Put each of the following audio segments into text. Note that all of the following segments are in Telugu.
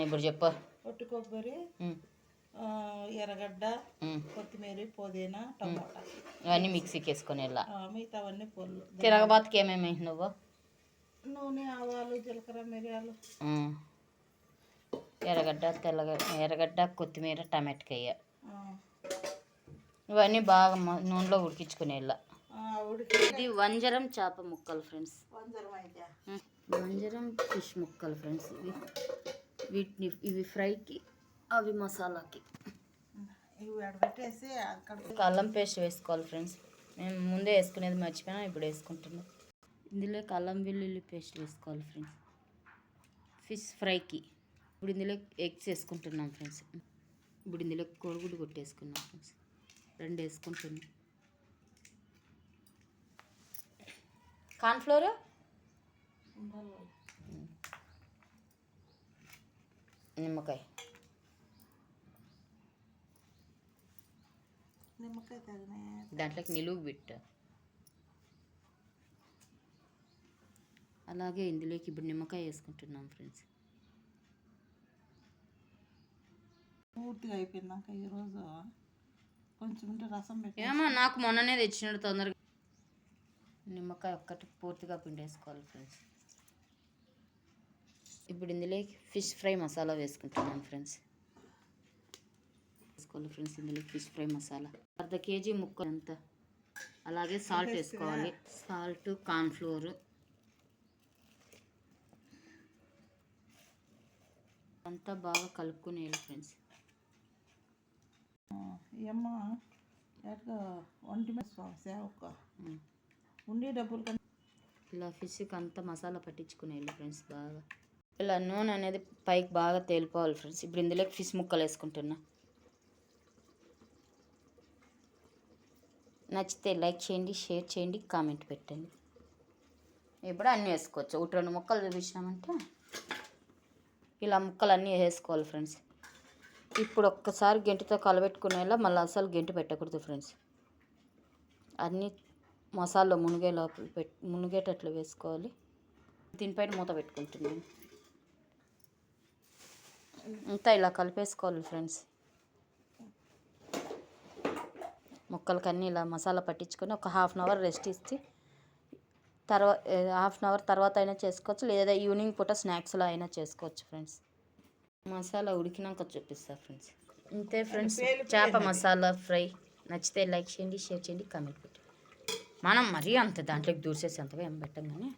ఇప్పుడు చెప్పు. పొట్టు కొబ్బరి, ఎర్రగడ్డ, కొత్తిమీర, పుదీనా, టమాటా ఇవన్నీ మిక్సీకి వేసుకొని వెళ్ళా. మిగతావన్నీ పొల్లు. తిరగబాతుకి ఏమేమి నువ్వు? నూనె, ఆవాలు, జీలకర్ర, మిరియాలు, ఎర్రగడ్డ, కొత్తిమీర, టమాటకాయ ఇవన్నీ బాగా నూనెలో ఉడికించుకుని వెళ్ళా. ఇది వంజరం చేప ముక్కలు ఫ్రెండ్స్. వంజరం ఫిష్ ముక్కలు ఫ్రెండ్స్. ఇవి ఫ్రైకి, అవి మసాలాకి. అల్లం పేస్ట్ వేసుకోవాలి ఫ్రెండ్స్. మేము ముందే వేసుకునేది మర్చిపోయినా, ఇప్పుడు వేసుకుంటున్నాం. ఇందులో అల్లం వెల్లుల్లి పేస్ట్ వేసుకోవాలి ఫ్రెండ్స్ ఫిష్ ఫ్రైకి. ఇప్పుడు ఇందులో ఎగ్స్ వేసుకుంటున్నాం ఫ్రెండ్స్. ఇప్పుడు ఇందులో కోడిగుడ్డు కొట్టేసుకున్నాం ఫ్రెండ్స్. 2 వేసుకుంటున్నాం. కార్న్ఫ్లోర్, నిమ్మకాయ దాంట్లోకి నిలువు పెట్టు. అలాగే ఇందులోకి ఇప్పుడు నిమ్మకాయ వేసుకుంటున్నాం ఫ్రెండ్స్. పూర్తిగా అయిపోయిందాక ఈరోజు కొంచెం రసం పెట్టి. ఏమో నాకు మొన్ననే తెచ్చినట్టు తొందరగా. నిమ్మకాయ ఒక్కటి పూర్తిగా పిండేసుకోవాలి ఫ్రెండ్స్. ఇప్పుడు ఇందులోకి ఫిష్ ఫ్రై మసాలా వేసుకుంటున్నాం ఫ్రెండ్స్. వేసుకోవాలి ఫ్రెండ్స్. ఇందులోకి ఫిష్ ఫ్రై మసాలా 1/2 kg ముక్క అంతా. అలాగే సాల్ట్ వేసుకోవాలి. సాల్ట్, కార్న్ఫ్లోర్ అంతా బాగా కలుపుకునేయాలి ఫ్రెండ్స్. ఉండి డబ్బులు ఇలా ఫిష్కి అంతా మసాలా పట్టించుకునేయాలి ఫ్రెండ్స్ బాగా. ఇలా నూనె అనేది పైకి బాగా తేలిపోవాలి ఫ్రెండ్స్. ఇప్పుడు ఇందులోకి ఫిష్ ముక్కలు వేసుకుంటున్నా. నచ్చితే లైక్ చేయండి, షేర్ చేయండి, కామెంట్ పెట్టండి. ఇప్పుడు అన్నీ వేసుకోవచ్చు. 1-2 ముక్కలు చూపించినామంటే ఇలా ముక్కలు అన్నీ వేసుకోవాలి ఫ్రెండ్స్. ఇప్పుడు ఒక్కసారి గెంటితో కలబెట్టుకునేలా, మళ్ళీ అసలు గెంటి పెట్టకూడదు ఫ్రెండ్స్. అన్నీ మసాలా మునిగేటట్లు వేసుకోవాలి. దీనిపైన మూత పెట్టుకుంటున్నాను. అంతా ఇలా కలిపేసుకోవాలి ఫ్రెండ్స్. ముక్కలకన్నీ ఇలా మసాలా పట్టించుకొని ఒక 1/2 అవర్ రెస్ట్ ఇస్తే తర్వాత 1/2 అవర్ తర్వాత అయినా చేసుకోవచ్చు, లేదా ఈవినింగ్ పూట స్నాక్స్లో అయినా చేసుకోవచ్చు ఫ్రెండ్స్. మసాలా ఉడికినాక చూపిస్తా ఫ్రెండ్స్. అంతే ఫ్రెండ్స్, చేప మసాలా ఫ్రై. నచ్చితే లైక్ చేయండి, షేర్ చేయండి, కామెంట్ పెట్టండి. మనం మరీ అంత దాంట్లోకి దూసేసి అంతగా ఏం పెట్టాం, కానీ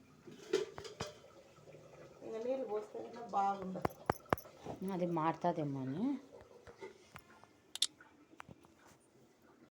అది మారుతుందేమో అని